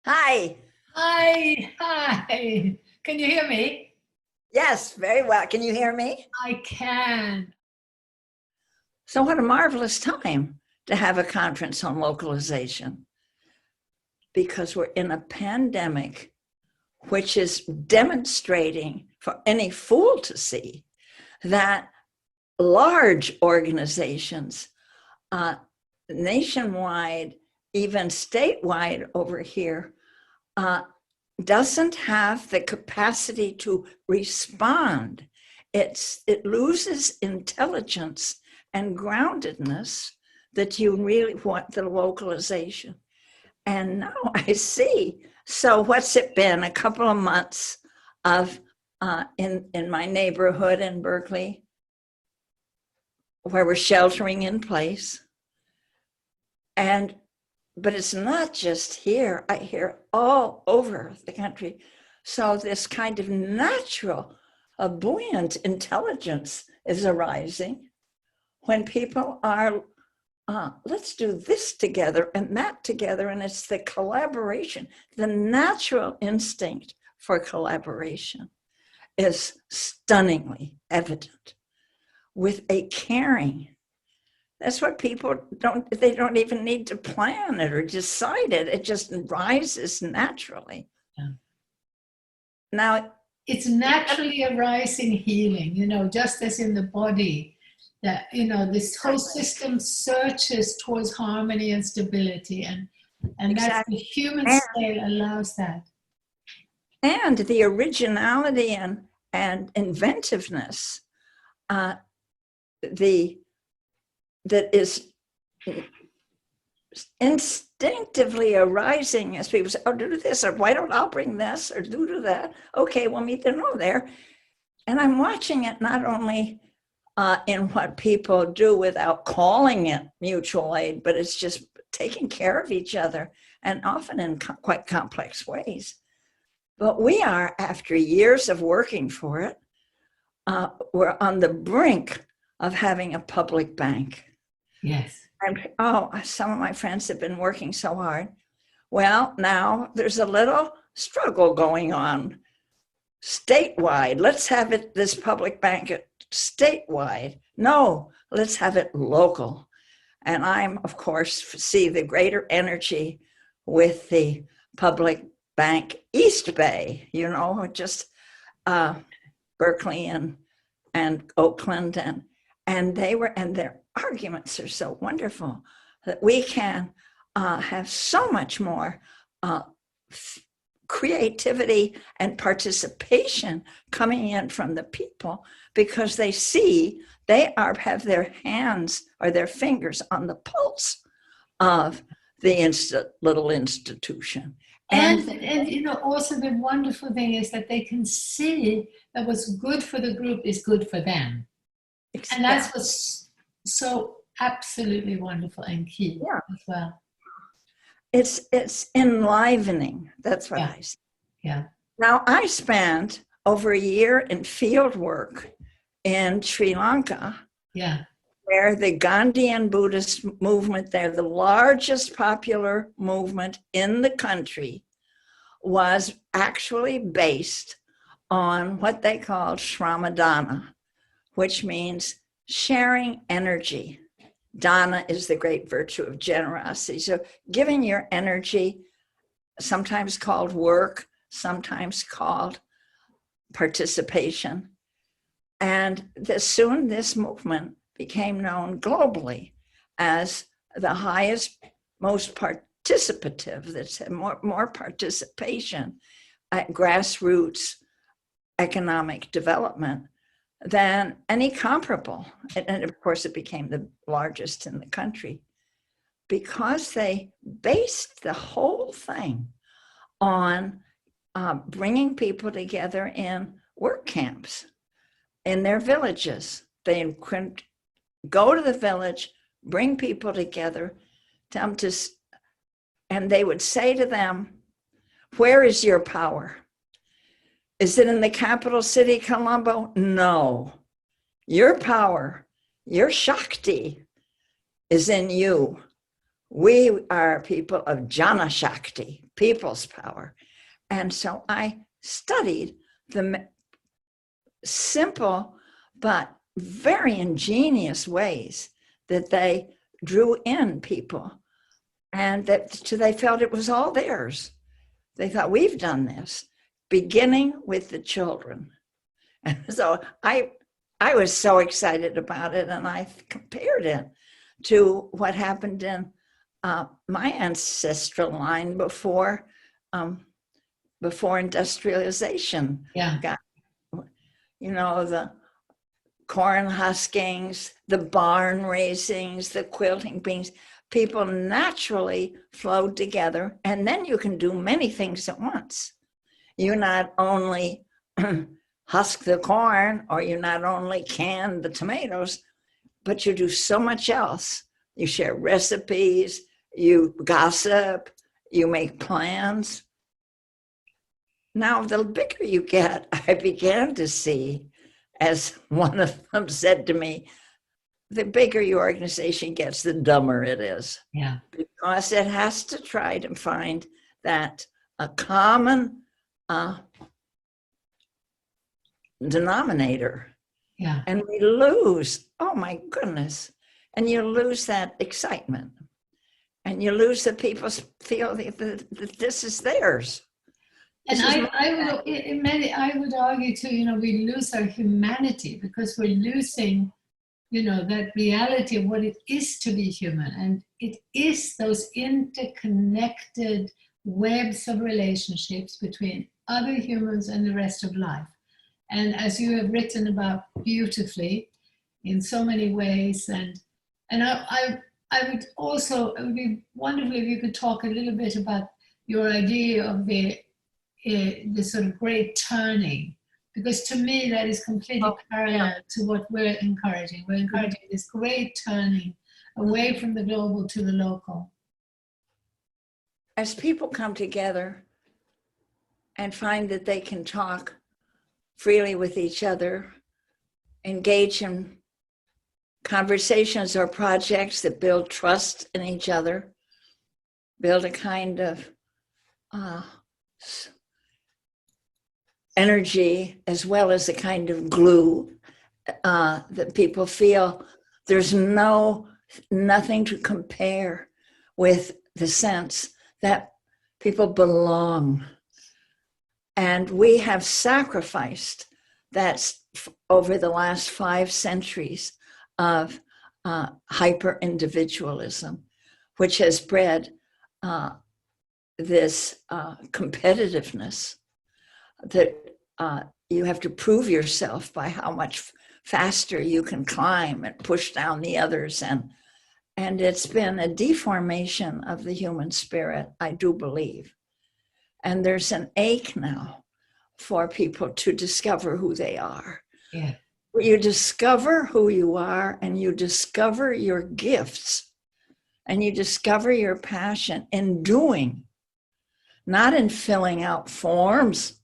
Hi. Hi. Can you hear me? Yes, very well. Can you hear me? I can. So what a marvelous time to have a conference on localization, because we're in a pandemic which is demonstrating for any fool to see that large organizations, nationwide, even statewide over here, doesn't have the capacity to respond. It loses intelligence and groundedness that you really want the localization. And now I see. So what's it been? A couple of months of in my neighborhood in Berkeley, where we're sheltering in place. But it's not just here. I hear all over the country. So this kind of natural, buoyant intelligence is arising when people are, let's do this together and that together. And it's the collaboration, the natural instinct for collaboration is stunningly evident with a caring. That's what people they don't even need to plan it or decide it. It just rises naturally. Yeah. Now, it's naturally arising healing, just as in the body, that, this whole system searches towards harmony and stability. And that's the human scale allows that. And the originality and inventiveness, that is instinctively arising as people say, oh, do this, or why don't I bring this, or do that. Okay, we'll meet them over there. And I'm watching it not only in what people do without calling it mutual aid, but it's just taking care of each other, and often in quite complex ways. But we are, after years of working for it, we're on the brink of having a public bank. Yes. Some of my friends have been working so hard. Well, now there's a little struggle going on statewide. Let's have this public bank statewide. No, let's have it local. And I'm, of course, see the greater energy with the public bank East Bay, just Berkeley and Oakland, and their arguments are so wonderful that we can have so much more creativity and participation coming in from the people, because they see they have their hands or their fingers on the pulse of the little institution. And also the wonderful thing is that they can see that what's good for the group is good for them. And that's what's so absolutely wonderful and key as well. It's enlivening. That's what I see. Yeah. Now, I spent over a year in field work in Sri Lanka. Yeah. Where the Gandhian Buddhist movement, they're the largest popular movement in the country, was actually based on what they called Shramadana, which means sharing energy. Dana is the great virtue of generosity. So giving your energy, sometimes called work, sometimes called participation. And soon this movement became known globally as the highest, most participative, that's more participation at grassroots economic development than any comparable. And of course, it became the largest in the country because they based the whole thing on bringing people together in work camps in their villages. They couldn't go to the village, bring people together, and they would say to them, where is your power? Is it in the capital city, Colombo? No. Your power, your Shakti is in you. We are people of Jana Shakti, people's power. And so I studied the simple but very ingenious ways that they drew in people, and that they felt it was all theirs. They thought, we've done this, beginning with the children. And so I was so excited about it, and I compared it to what happened in my ancestral line before industrialization. Yeah. Got, the corn huskings, the barn raisings, the quilting beans. People naturally flowed together, and then you can do many things at once. You not only husk the corn, or you not only can the tomatoes, but you do so much else. You share recipes, you gossip, you make plans. Now, the bigger you get, I began to see, as one of them said to me, the bigger your organization gets, the dumber it is. Yeah. Because it has to try to find that a common denominator. Yeah. And we lose, oh my goodness, and you lose that excitement. And you lose the people feel that this is theirs. And I would argue too, we lose our humanity because we're losing, that reality of what it is to be human. And it is those interconnected webs of relationships between other humans and the rest of life. And as you have written about beautifully in so many ways, and I would also, it would be wonderful if you could talk a little bit about your idea of the sort of great turning, because to me that is completely parallel to what we're encouraging. We're encouraging this great turning away from the global to the local. As people come together and find that they can talk freely with each other, engage in conversations or projects that build trust in each other, build a kind of energy as well as a kind of glue that people feel there's nothing to compare with the sense that people belong. And we have sacrificed that over the last 5 centuries of hyper-individualism, which has bred this competitiveness that you have to prove yourself by how much faster you can climb and push down the others. And it's been a deformation of the human spirit, I do believe. And there's an ache now for people to discover who they are. Yeah. You discover who you are, and you discover your gifts, and you discover your passion in doing, not in filling out forms,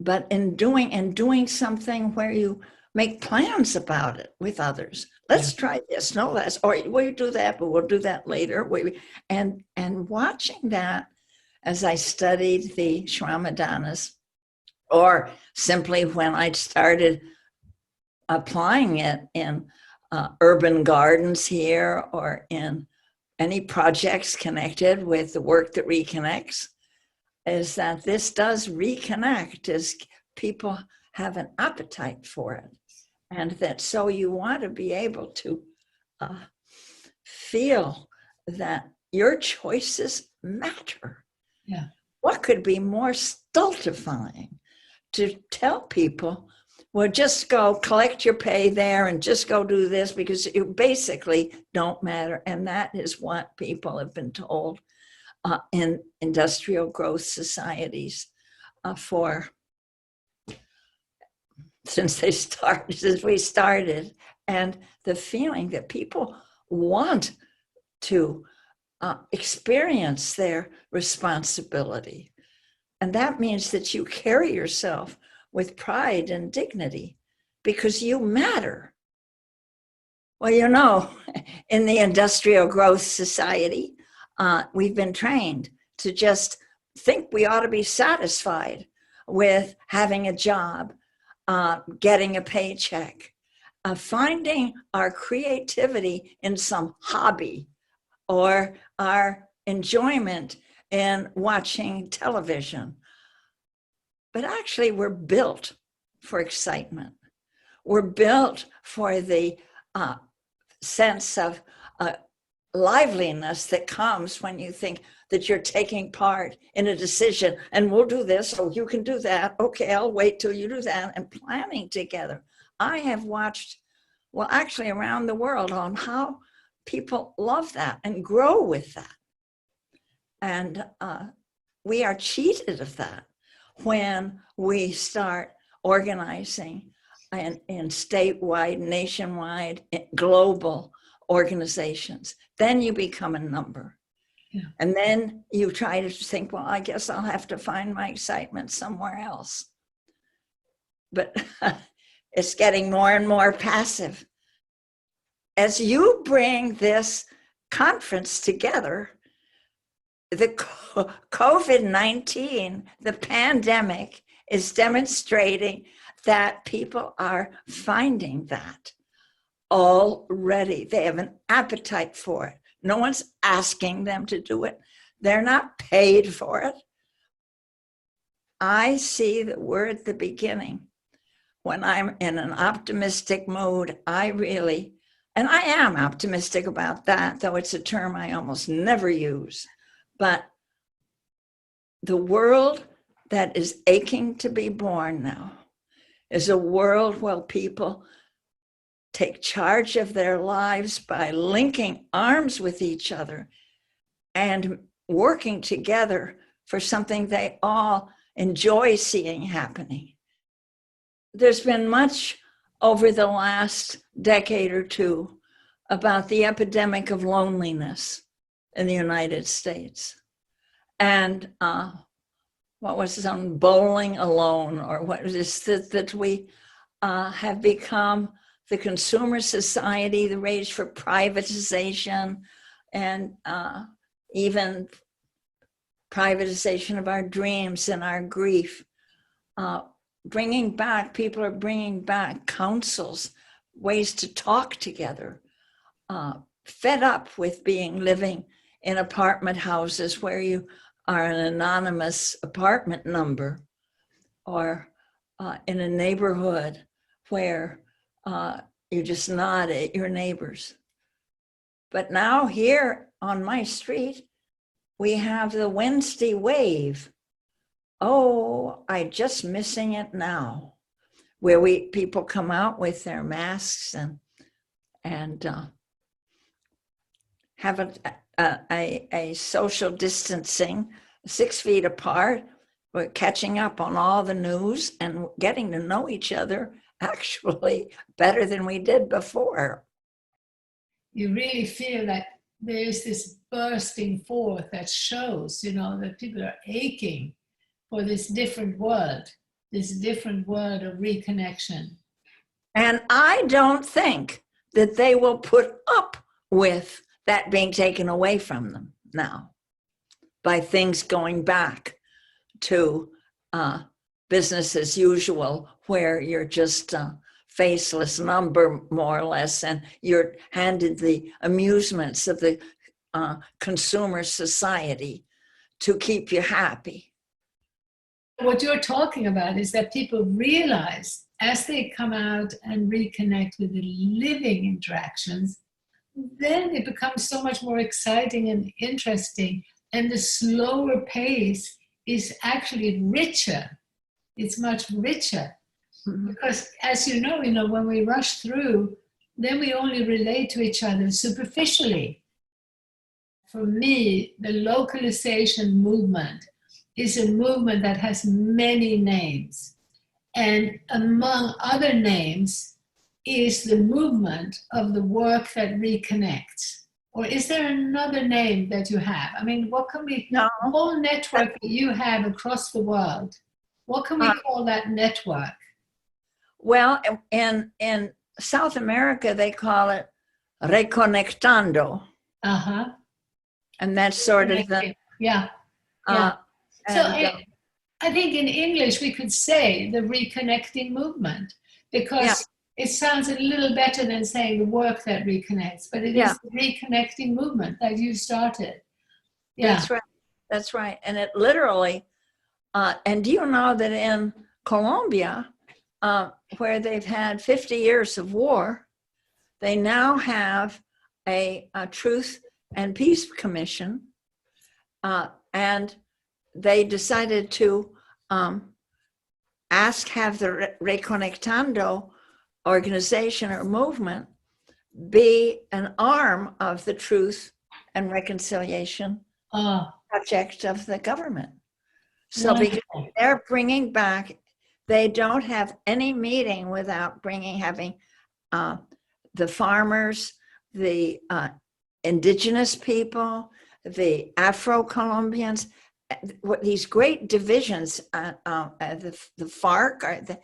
but in doing something where you make plans about it with others. Let's try this, no less, or we'll do that, but we'll do that later. And watching that as I studied the Shramadanas, or simply when I started applying it in urban gardens here, or in any projects connected with the work that reconnects, is that this does reconnect as people have an appetite for it. And that so you want to be able to feel that your choices matter. Yeah. What could be more stultifying to tell people, well, just go collect your pay there and just go do this because you basically don't matter. And that is what people have been told in industrial growth societies since we started. And the feeling that people want to experience their responsibility. And that means that you carry yourself with pride and dignity because you matter. Well, in the industrial growth society, we've been trained to just think we ought to be satisfied with having a job, getting a paycheck, finding our creativity in some hobby or our enjoyment in watching television. But actually, we're built for excitement. We're built for the sense of liveliness that comes when you think that you're taking part in a decision, and we'll do this, so you can do that. Okay, I'll wait till you do that, and planning together. I have watched, well, actually around the world, on how people love that and grow with that. And we are cheated of that when we start organizing in statewide, nationwide, global organizations. Then you become a number. Yeah. And then you try to think, well, I guess I'll have to find my excitement somewhere else. But it's getting more and more passive. As you bring this conference together, the COVID-19, the pandemic, is demonstrating that people are finding that already. They have an appetite for it. No one's asking them to do it. They're not paid for it. I see that we're at the beginning. When I'm in an optimistic mood, and I am optimistic about that, though it's a term I almost never use. But the world that is aching to be born now is a world where people take charge of their lives by linking arms with each other and working together for something they all enjoy seeing happening. There's been much over the last decade or two about the epidemic of loneliness in the United States. And what was it on bowling alone, or what was this, that we have become the consumer society, the rage for privatization, and even privatization of our dreams and our grief. People are bringing back councils, ways to talk together, fed up with living in apartment houses where you are an anonymous apartment number, or in a neighborhood where you just nod at your neighbors. But now here on my street, we have the Wednesday wave. Oh, I'm just missing it now, where people come out with their masks and have a social distancing, 6 feet apart. We're catching up on all the news and getting to know each other actually better than we did before. You really feel that there's this bursting forth that shows, that people are aching for this different world of reconnection. And I don't think that they will put up with that being taken away from them now by things going back to business as usual, where you're just a faceless number, more or less, and you're handed the amusements of the consumer society to keep you happy. What you're talking about is that people realize as they come out and reconnect with the living interactions, then it becomes so much more exciting and interesting, and the slower pace is actually richer. It's much richer. Mm-hmm. Because as you know, when we rush through, then we only relate to each other superficially. For me, the localization movement is a movement that has many names. And among other names is the movement of the work that reconnects. Or is there another name that you have? I mean, what can we, the whole network that you have across the world, what can we call that network? Well, in South America, they call it reconectando. Uh-huh. And that's sort of the Yeah. So and I think in English we could say the reconnecting movement, yeah, because it sounds a little better than saying the work that reconnects, but it yeah, is the reconnecting movement that you started. Yeah. that's right. That's right. And it literally, and do you know that in Colombia, where they've had 50 years of war, they now have a Truth and Peace Commission, and they decided to have the Reconectando organization or movement be an arm of the Truth and Reconciliation Oh, project of the government. So because wonderful. they're bringing back, they don't have any meeting without having the farmers, the indigenous people, the Afro-Colombians, these great divisions, the FARC,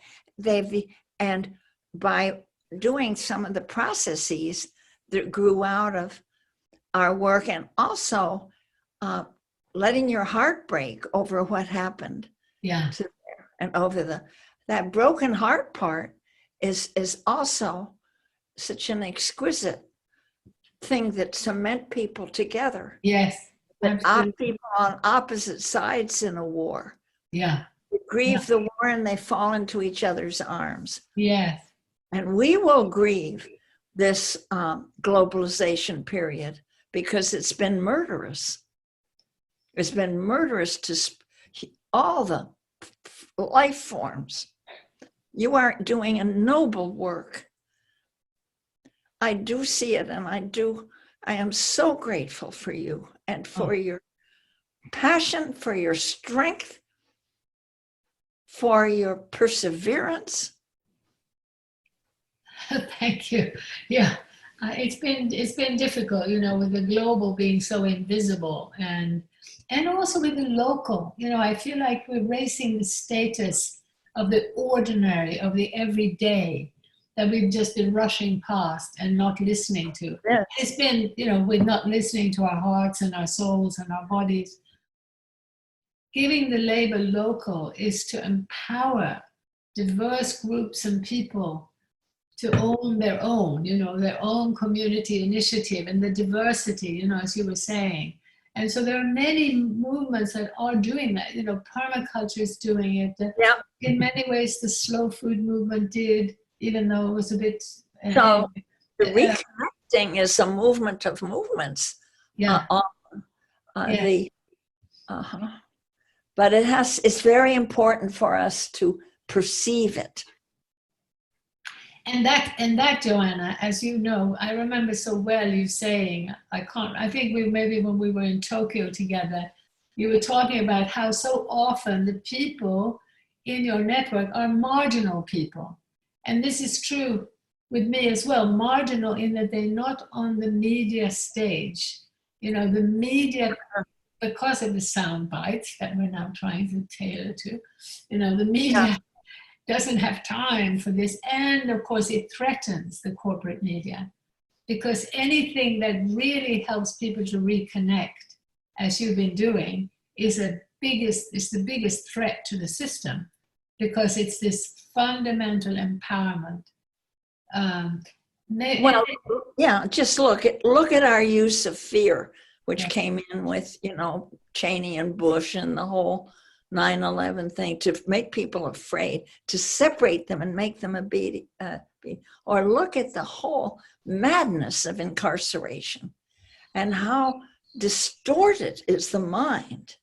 and by doing some of the processes that grew out of our work, and also letting your heart break over what happened. Yeah. And over that broken heart part is also such an exquisite thing that cement people together. Yes. Absolutely. People on opposite sides in a war. Yeah. They grieve Yeah. the war and they fall into each other's arms. Yes. And we will grieve this globalization period because it's been murderous. It's been murderous to all the life forms. You are doing a noble work. I do see it, and I am so grateful for you and for your passion, for your strength, for your perseverance. Thank you. Yeah. It's been difficult, with the global being so invisible, and also with the local. I feel like we're raising the status of the ordinary, of the everyday, that we've just been rushing past and not listening to. Yes. It's been, we're not listening to our hearts and our souls and our bodies. Giving the label local is to empower diverse groups and people to own their own, their own community initiative and the diversity, as you were saying. And so there are many movements that are doing that. Permaculture is doing it. Yeah. In many ways, the slow food movement did, even though it was a bit. So the reconnecting is a movement of movements. Yeah. Yes. But it's very important for us to perceive it. And that, Joanna, as you know, I remember so well you saying, I think maybe when we were in Tokyo together, you were talking about how so often the people in your network are marginal people. And this is true with me as well, marginal in that they're not on the media stage. The media, because of the sound bites that we're now trying to tailor to, the media doesn't have time for this. And of course, it threatens the corporate media, because anything that really helps people to reconnect, as you've been doing, is the biggest threat to the system, because it's this fundamental empowerment. Just look at our use of fear, which came in with, Cheney and Bush and the whole 9/11 thing, to make people afraid, to separate them and make them or look at the whole madness of incarceration and how distorted is the mind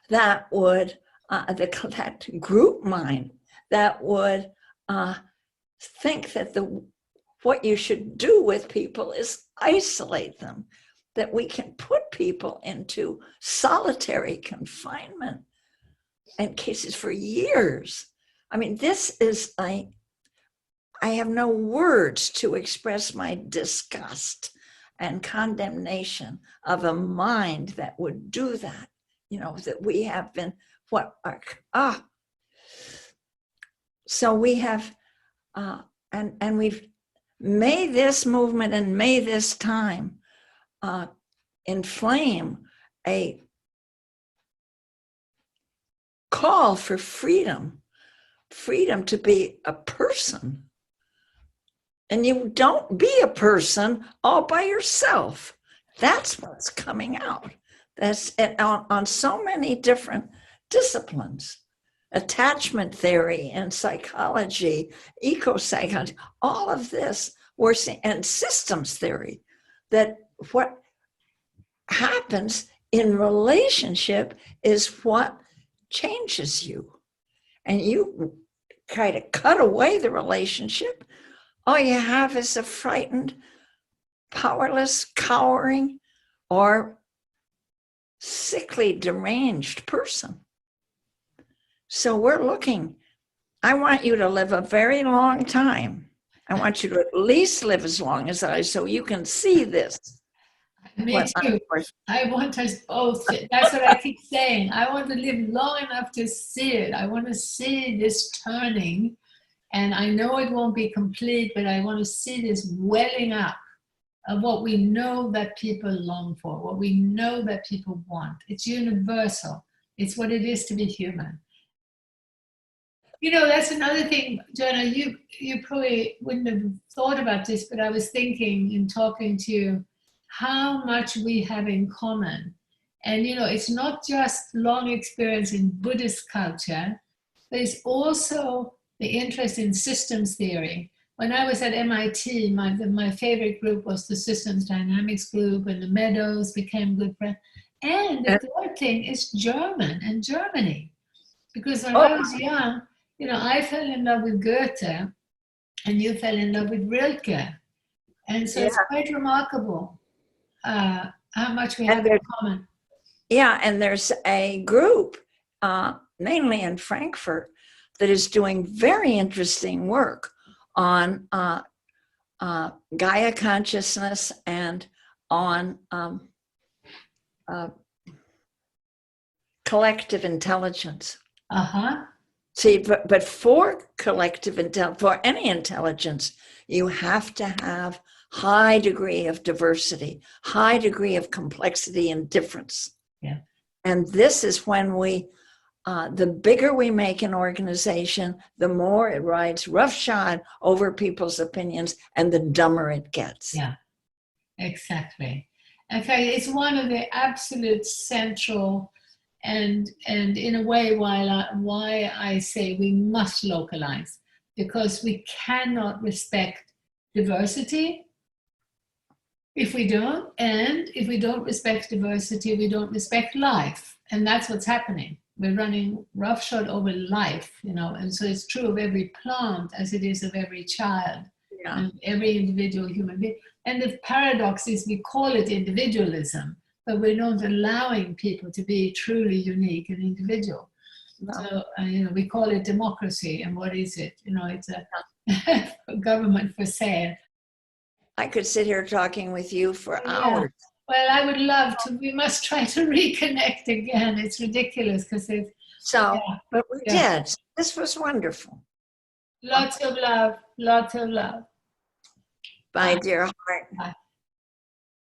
that would, that group mind that would think that what you should do with people is isolate them, that we can put people into solitary confinement and cases for years. I mean, I have no words to express my disgust and condemnation of a mind that would do that, that we have been, so we have, and we've, may this movement and may this time inflame a call for freedom, freedom to be a person. And you don't be a person all by yourself. That's what's coming out. That's on so many different disciplines. Attachment theory and psychology, eco-psychology, all of this we're seeing, and systems theory, that what happens in relationship is what changes you. And you try to cut away the relationship, all you have is a frightened, powerless, cowering, or sickly, deranged person. So we're looking, I want you to live a very long time. I want you to at least live as long as I, so you can see this. Me too. I want us both. That's what I keep saying. I want to live long enough to see it. I want to see this turning. And I know it won't be complete, but I want to see this welling up of what we know that people long for, what we know that people want. It's universal. It's what it is to be human. You know, that's another thing, Joanna, you probably wouldn't have thought about this, but I was thinking in talking to you how much we have in common. And, you know, it's not just long experience in Buddhist culture, but it's also the interest in systems theory. When I was at MIT, my favorite group was the systems dynamics group, and the Meadows became good friends. And the third thing is German and Germany. Because when I was young, you know, I fell in love with Goethe, and you fell in love with Rilke. And so it's quite remarkable how much we have in common. Yeah, and there's a group, mainly in Frankfurt, that is doing very interesting work on Gaia consciousness and on collective intelligence. See, but for collective intelligence, for any intelligence, you have to have high degree of diversity, high degree of complexity and difference. Yeah. And this is when we, the bigger we make an organization, the more it rides roughshod over people's opinions and the dumber it gets. Yeah, exactly. In fact, it's one of the absolute central and in a way why I say we must localize, because we cannot respect diversity if we don't, and if we don't respect diversity, we don't respect life. And that's what's happening. We're running roughshod over life, you know, and so it's true of every plant as it is of every child, and every individual human being. And the paradox is we call it individualism, but we're not allowing people to be truly unique and individual. No. So, you know, we call it democracy, and what is it? You know, it's a government for sale. I could sit here talking with you for hours. Well, I would love to. We must try to reconnect again. It's ridiculous because it's... But we did. This was wonderful. Lots of love. Lots of love. Bye, dear heart. Bye.